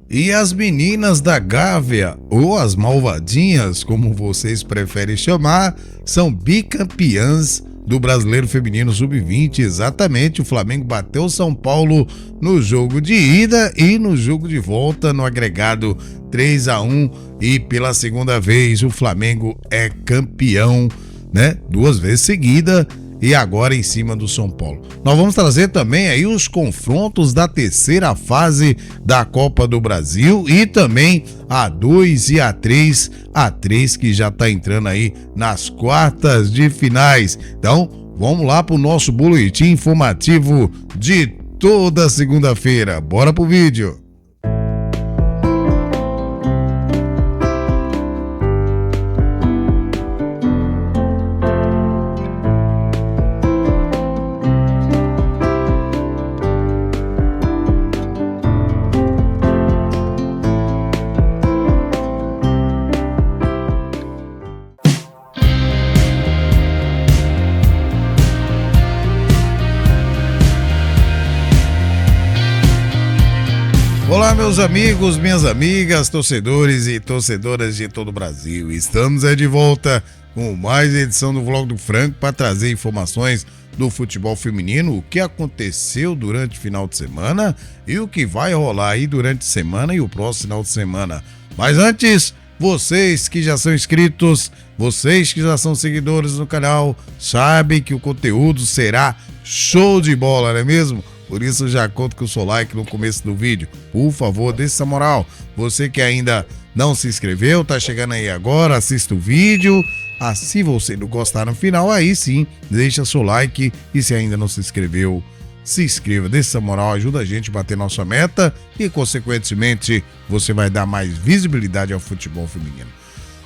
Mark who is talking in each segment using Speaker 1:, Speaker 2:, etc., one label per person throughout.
Speaker 1: E as meninas da Gávea, ou as Malvadinhas, como vocês preferem chamar, são bicampeãs do Brasileiro Feminino Sub-20. Exatamente, o Flamengo bateu o São Paulo no jogo de ida e no jogo de volta no agregado 3-1, e pela segunda vez o Flamengo é campeão, né? 2 vezes seguida. E agora em cima do São Paulo. Nós vamos trazer também aí os confrontos da terceira fase da Copa do Brasil e também a 2 e a 3, que já tá entrando aí nas quartas de finais. Então, vamos lá pro nosso boletim informativo de toda segunda-feira. Bora pro vídeo. Olá, meus amigos, minhas amigas, torcedores e torcedoras de todo o Brasil. Estamos de volta com mais edição do Vlog do Franco para trazer informações do futebol feminino, o que aconteceu durante o final de semana e o que vai rolar aí durante a semana e o próximo final de semana. Mas antes, vocês que já são inscritos, vocês que já são seguidores no canal, sabem que o conteúdo será show de bola, não é mesmo? Por isso já conto com o seu like no começo do vídeo. Por favor, deixe essa moral. Você que ainda não se inscreveu, tá chegando aí agora, assista o vídeo. Se você não gostar no final, aí sim, deixa seu like. E se ainda não se inscreveu, se inscreva. Deixe essa moral, ajuda a gente a bater nossa meta. E, consequentemente, você vai dar mais visibilidade ao futebol feminino.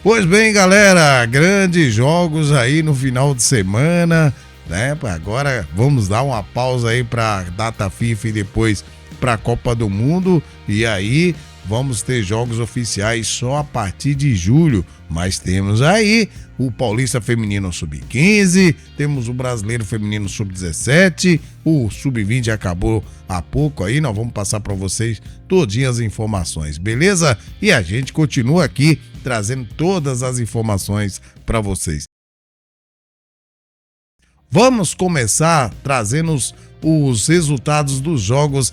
Speaker 1: Pois bem, galera, grandes jogos aí no final de semana, né? Agora vamos dar uma pausa aí para data FIFA e depois para a Copa do Mundo, e aí vamos ter jogos oficiais só a partir de julho. Mas temos aí o Paulista Feminino Sub-15, temos o Brasileiro Feminino Sub-17, o Sub-20 acabou há pouco aí, nós vamos passar para vocês todinhas as informações, beleza? E a gente continua aqui trazendo todas as informações para vocês. Vamos começar trazendo os resultados dos jogos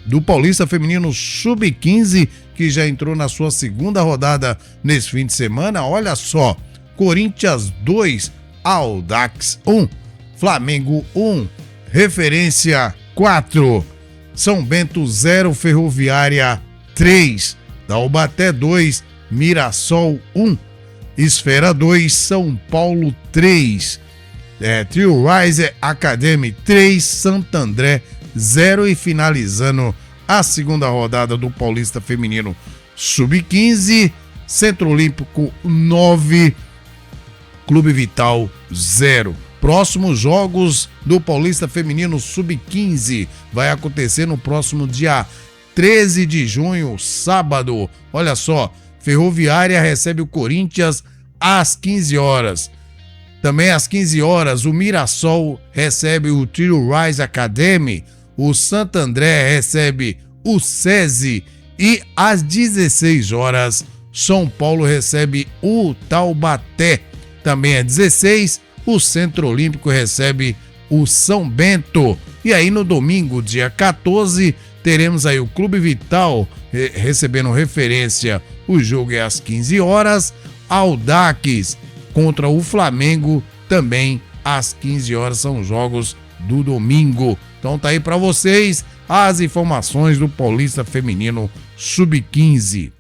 Speaker 1: do Paulista Feminino Sub-15, que já entrou na sua segunda rodada nesse fim de semana. Olha só, Corinthians 2, Audax 1, Flamengo 1, Referência 4, São Bento 0, Ferroviária 3, Taubaté 2, Mirassol 1, Esfera 2, São Paulo 3, Trio Rise Academy 3, Santo André 0, e finalizando a segunda rodada do Paulista Feminino Sub-15, Centro Olímpico 9, Clube Vital 0. Próximos jogos do Paulista Feminino Sub-15 vai acontecer no próximo dia 13 de junho, sábado. Olha só, Ferroviária recebe o Corinthians às 15 horas. Também às 15 horas, o Mirassol recebe o Trio Rise Academy, o Santo André recebe o SESI, e às 16 horas, São Paulo recebe o Taubaté. Também às 16, o Centro Olímpico recebe o São Bento. E aí no domingo, dia 14, teremos aí o Clube Vital recebendo Referência. O jogo é às 15 horas, Audax contra o Flamengo, também às 15 horas, são jogos do domingo. Então tá aí para vocês as informações do Paulista Feminino Sub-15.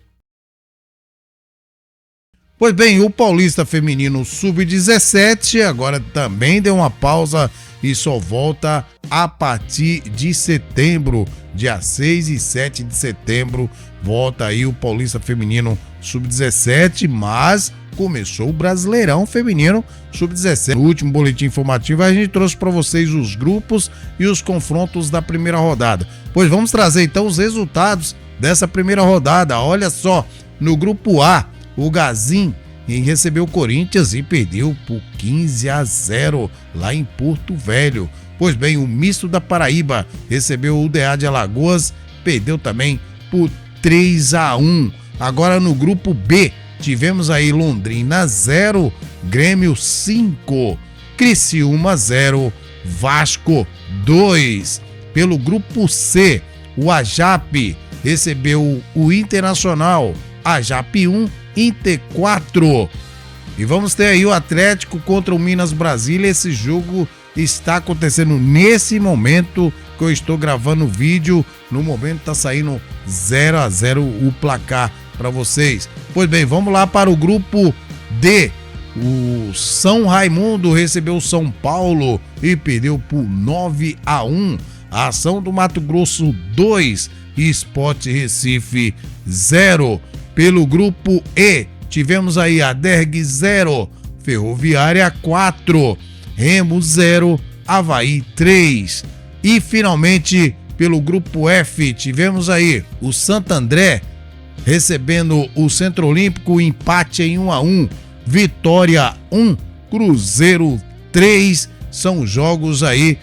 Speaker 1: Pois bem, o Paulista Feminino Sub-17 agora também deu uma pausa e só volta a partir de setembro, dia 6 e 7 de setembro, volta aí o Paulista Feminino Sub-17, mas começou o Brasileirão Feminino Sub-17. No último boletim informativo a gente trouxe para vocês os grupos e os confrontos da primeira rodada. Pois vamos trazer então os resultados dessa primeira rodada. Olha só, no grupo A, o Gazin recebeu o Corinthians e perdeu por 15-0 lá em Porto Velho. Pois bem, o Misto da Paraíba recebeu o UDA de Alagoas, perdeu também por 3-1. Agora no grupo B, tivemos aí Londrina 0, Grêmio 5, Criciúma 0, Vasco 2. Pelo grupo C, o Ajap recebeu o Internacional, Ajap 1, Inter 4. E vamos ter aí o Atlético contra o Minas Brasília. Esse jogo está acontecendo nesse momento que eu estou gravando o vídeo. No momento está saindo 0-0 o placar para vocês. Pois bem, vamos lá para o grupo D. O São Raimundo recebeu o São Paulo e perdeu por 9-1. A Ação do Mato Grosso 2, Sport Recife 0. Pelo grupo E, tivemos aí a Derg 0, Ferroviária 4, Remo 0, Avaí 3. E finalmente, pelo grupo F, tivemos aí o Santo André recebendo o Centro Olímpico, empate em 1-1, Vitória 1, Cruzeiro 3. São jogos aí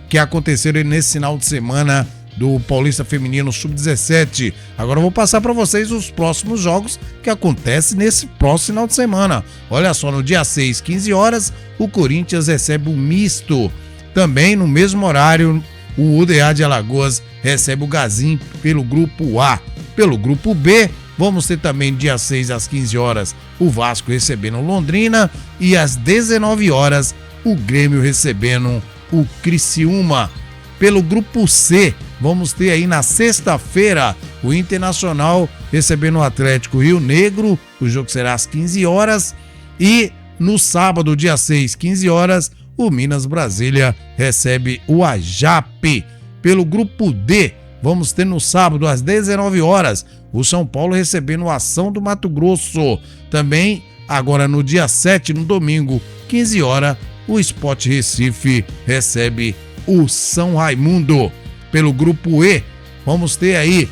Speaker 1: que aconteceram nesse final de semana do Paulista Feminino Sub-17. Agora eu vou passar para vocês os próximos jogos que acontecem nesse próximo final de semana. Olha só, no dia 6, 15 horas, o Corinthians recebe o Misto. Também no mesmo horário, o UDA de Alagoas recebe o Gazim pelo grupo A. Pelo grupo B, vamos ter também dia 6 às 15 horas, o Vasco recebendo o Londrina e às 19 horas, o Grêmio recebendo o Criciúma. Pelo grupo C, vamos ter aí na sexta-feira o Internacional recebendo o Atlético Rio Negro, o jogo será às 15 horas. E no sábado, dia 6, 15 horas, o Minas Brasília recebe o Ajap. Pelo grupo D, vamos ter no sábado às 19 horas o São Paulo recebendo a Ação do Mato Grosso. Também agora no dia 7, no domingo, 15 horas, o Sport Recife recebe o São Raimundo. Pelo grupo E, vamos ter aí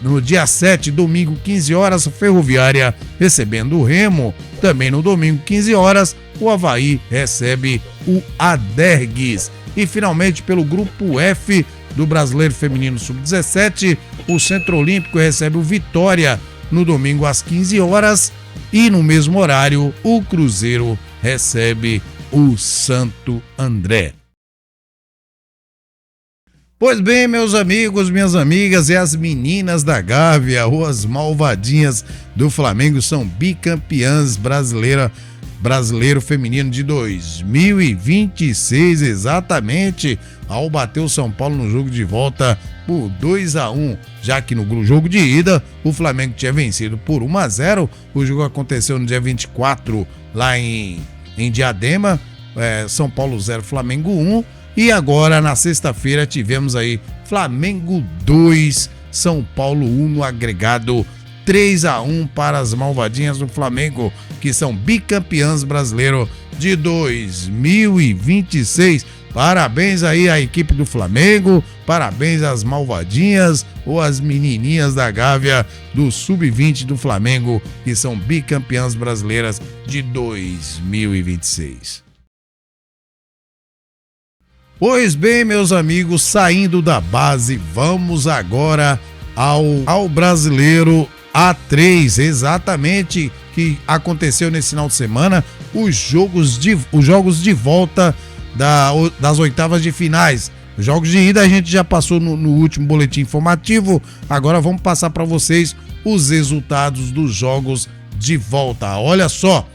Speaker 1: no dia 7, domingo, 15 horas, Ferroviária recebendo o Remo. Também no domingo, 15 horas, o Avaí recebe o Adergues. E finalmente, pelo grupo F do Brasileiro Feminino Sub-17, o Centro Olímpico recebe o Vitória no domingo às 15 horas. E no mesmo horário, o Cruzeiro recebe o Santo André. Pois bem, meus amigos, minhas amigas, e as meninas da Gávea, ou as malvadinhas do Flamengo, são bicampeãs brasileiro feminino de 2026, exatamente, ao bater o São Paulo no jogo de volta por 2-1, já que no jogo de ida o Flamengo tinha vencido por 1-0. O jogo aconteceu no dia 24 lá em Diadema, São Paulo 0, Flamengo 1. E agora, na sexta-feira, tivemos aí Flamengo 2, São Paulo 1 no agregado 3-1 para as malvadinhas do Flamengo, que são bicampeãs brasileiro de 2026. Parabéns aí à equipe do Flamengo, parabéns às malvadinhas ou às menininhas da Gávea do Sub-20 do Flamengo, que são bicampeãs brasileiras de 2026. Pois bem, meus amigos, saindo da base, vamos agora ao Brasileiro A3, exatamente, que aconteceu nesse final de semana, os jogos de volta das oitavas de finais. Os jogos de ida a gente já passou no último boletim informativo, agora vamos passar para vocês os resultados dos jogos de volta. Olha só,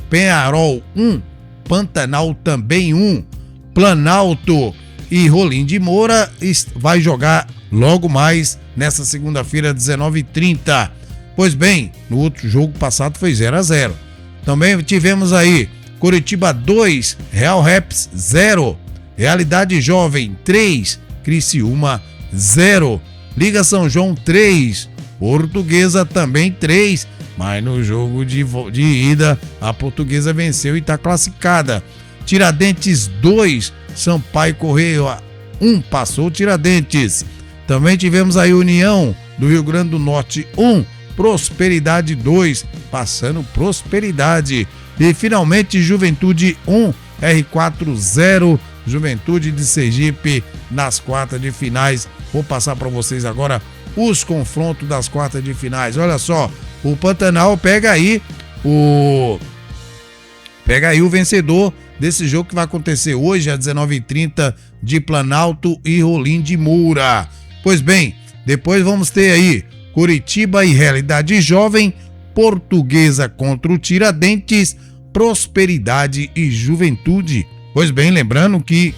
Speaker 1: Penharol 1, Pantanal também 1, Planalto e Rolim de Moura vai jogar logo mais nessa segunda-feira, 19h30. Pois bem, no outro jogo passado foi 0-0. Também tivemos aí Curitiba 2, Real Raps 0, Realidade Jovem 3, Criciúma 0, Liga São João 3, Portuguesa também 3, mas no jogo de ida a Portuguesa venceu e está classificada. Tiradentes 2, Sampaio Correia 1, passou o Tiradentes. Também tivemos aí União do Rio Grande do Norte 1, Prosperidade 2, passando Prosperidade. E finalmente Juventude 1, R4 0, Juventude de Sergipe nas quartas de finais. Vou passar para vocês agora os confrontos das quartas de finais. Olha só, o Pantanal pega aí o vencedor desse jogo que vai acontecer hoje às 19h30 de Planalto e Rolim de Moura. Pois bem, depois vamos ter aí Curitiba e Realidade Jovem, Portuguesa contra o Tiradentes, Prosperidade e Juventude. Pois bem, lembrando que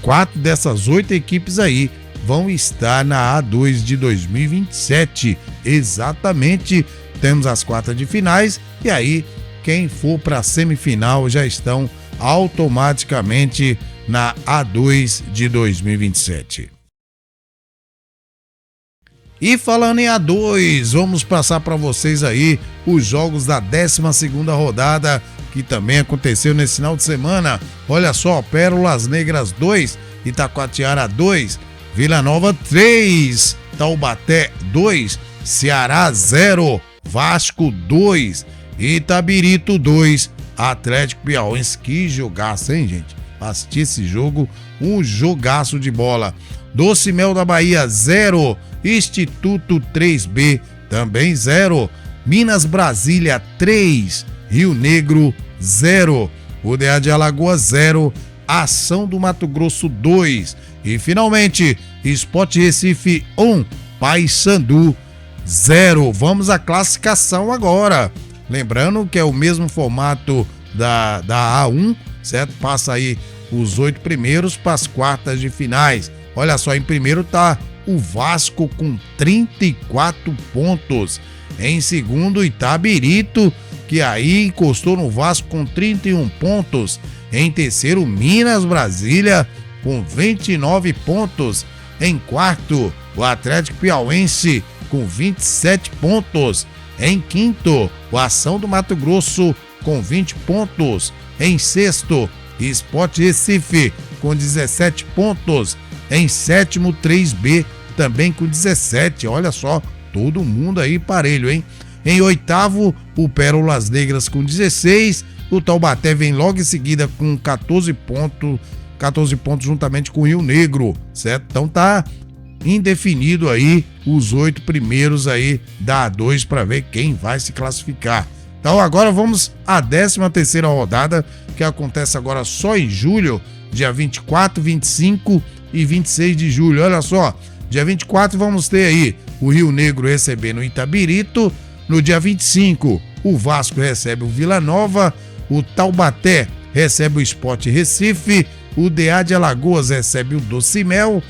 Speaker 1: 4 dessas 8 equipes aí vão estar na A2 de 2027. Exatamente, temos as quartas de finais e aí quem for para a semifinal já estão automaticamente na A2 de 2027. E falando em A2, vamos passar para vocês aí os jogos da 12ª rodada, que também aconteceu nesse final de semana. Olha só, Pérolas Negras 2, Itacoatiara 2, Vila Nova 3, Taubaté 2, Ceará 0, Vasco 2, Itabirito 2, Atlético Piauiense. Que jogaço, hein, gente? Assistir esse jogo, um jogaço de bola. Doce Mel da Bahia 0, Instituto 3B também 0, Minas Brasília 3, Rio Negro 0, UDA de Alagoas 0, Ação do Mato Grosso 2 e finalmente Sport Recife 1, Paysandu 0. Vamos à classificação agora. Lembrando que é o mesmo formato da A1, certo? Passa aí os 8 primeiros para as quartas de finais. Olha só, em primeiro tá o Vasco com 34 pontos. Em segundo, Itabirito, que aí encostou no Vasco com 31 pontos. Em terceiro, Minas Brasília com 29 pontos. Em quarto, o Atlético Piauiense com 27 pontos. Em quinto, o Ação do Mato Grosso com 20 pontos. Em sexto, Sport Recife com 17 pontos. Em sétimo, 3B também com 17. Olha só, todo mundo aí parelho, hein? Em oitavo, o Pérolas Negras com 16. O Taubaté vem logo em seguida com 14 pontos juntamente com o Rio Negro, certo? Então tá indefinido aí os 8 primeiros aí da A2 para ver quem vai se classificar. Então agora vamos à 13ª rodada, que acontece agora só em julho, dia 24, 25 e 26 de julho. Olha só, dia 24 vamos ter aí o Rio Negro recebendo o Itabirito. No dia 25, o Vasco recebe o Vila Nova, o Taubaté recebe o Sport Recife, o DA de Alagoas recebe o Doce Mel,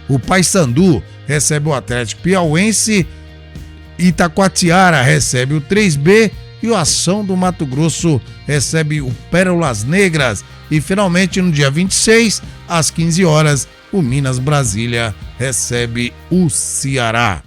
Speaker 1: o Paysandu recebe o Atlético Piauiense, Itacoatiara recebe o 3B e o Ação do Mato Grosso recebe o Pérolas Negras. E finalmente no dia 26, às 15 horas, o Minas Brasília recebe o Ceará.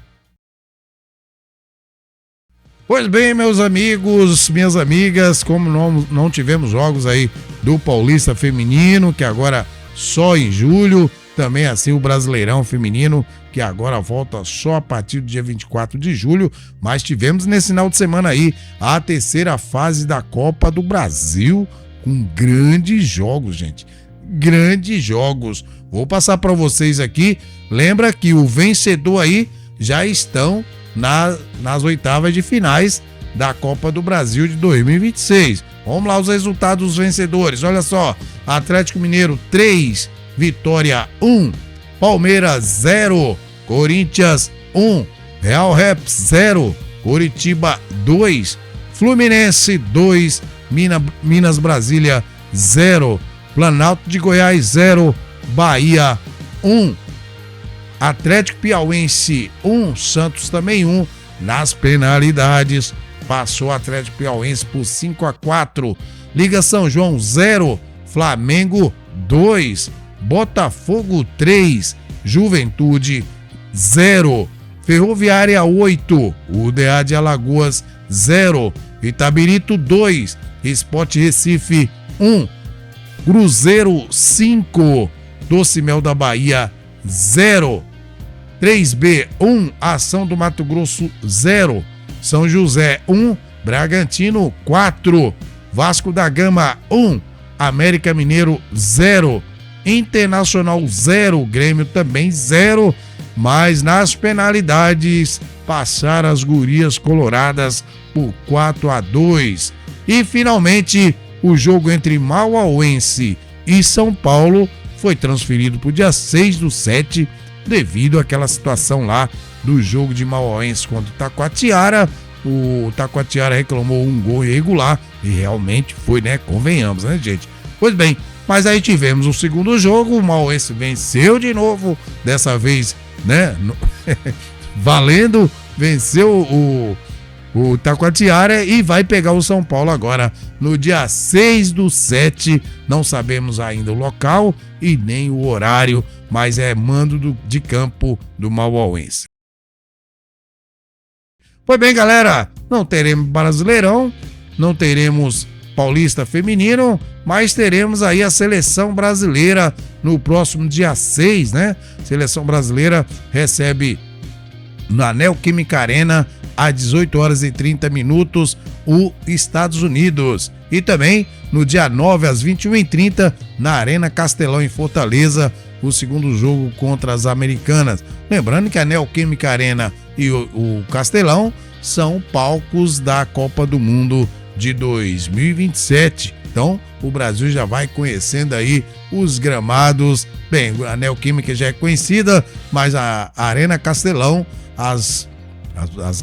Speaker 1: Pois bem, meus amigos, minhas amigas, como não tivemos jogos aí do Paulista Feminino, que agora só em julho, também assim o Brasileirão Feminino, que agora volta só a partir do dia 24 de julho, mas tivemos nesse final de semana aí a terceira fase da Copa do Brasil, com grandes jogos, gente. Grandes jogos. Vou passar para vocês aqui. Lembra que o vencedor aí já estão nas oitavas de finais da Copa do Brasil de 2026. Vamos lá, os resultados dos vencedores. Olha só, Atlético Mineiro 3, Vitória 1, Palmeiras 0, Corinthians 1, Real Rap 0, Curitiba 2, Fluminense 2, Minas Brasília 0, Planalto de Goiás 0, Bahia 1, Atlético Piauiense 1, Santos também 1. Nas penalidades, passou o Atlético Piauiense por 5-4. Liga São João 0, Flamengo 2, Botafogo 3, Juventude 0, Ferroviária 8, UDA de Alagoas 0, Itabirito 2, Sport Recife 1, Cruzeiro 5, Doce Mel da Bahia 0, 3B 1, Ação do Mato Grosso 0, São José 1, Bragantino 4, Vasco da Gama 1, América Mineiro 0, Internacional 0, Grêmio também 0 mas nas penalidades passaram as gurias coloradas por 4-2. E finalmente o jogo entre Mauauense e São Paulo foi transferido para o dia 6/7 devido àquela situação lá do jogo de Mauauense contra o Taquatiara. O Taquatiara reclamou um gol irregular e realmente foi, né? Convenhamos, né, gente? Pois bem, mas aí tivemos o segundo jogo, o Mauauense venceu de novo, dessa vez, né? Valendo, venceu o Taquatiara e vai pegar o São Paulo agora no dia 6/7. Não sabemos ainda o local e nem o horário, mas é mando de campo do Mauauense. Pois bem, galera, não teremos Brasileirão, não teremos Paulista Feminino, mas teremos aí a Seleção Brasileira no próximo dia 6, né? Seleção Brasileira recebe na Neoquímica Arena às 18h30 os Estados Unidos. E também no dia 9 às 21h30 na Arena Castelão em Fortaleza, o segundo jogo contra as americanas. Lembrando que a Neoquímica Arena e o Castelão são palcos da Copa do Mundo de 2027. Então, o Brasil já vai conhecendo aí os gramados. Bem, a Neoquímica já é conhecida, mas a Arena Castelão, as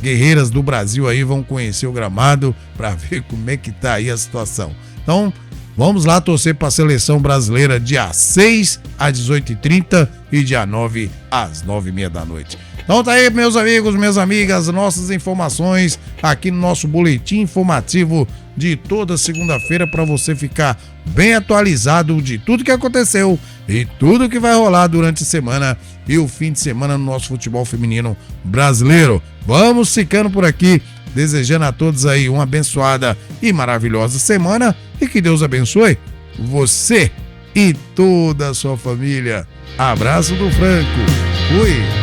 Speaker 1: guerreiras do Brasil aí vão conhecer o gramado para ver como é que tá aí a situação. Então, vamos lá torcer para a Seleção Brasileira dia 6 às 18h30 e dia 9 às 9h30. Então tá aí, meus amigos, minhas amigas, nossas informações aqui no nosso boletim informativo de toda segunda-feira para você ficar bem atualizado de tudo que aconteceu e tudo que vai rolar durante a semana e o fim de semana no nosso futebol feminino brasileiro. Vamos ficando por aqui, desejando a todos aí uma abençoada e maravilhosa semana e que Deus abençoe você e toda a sua família. Abraço do Franco. Fui!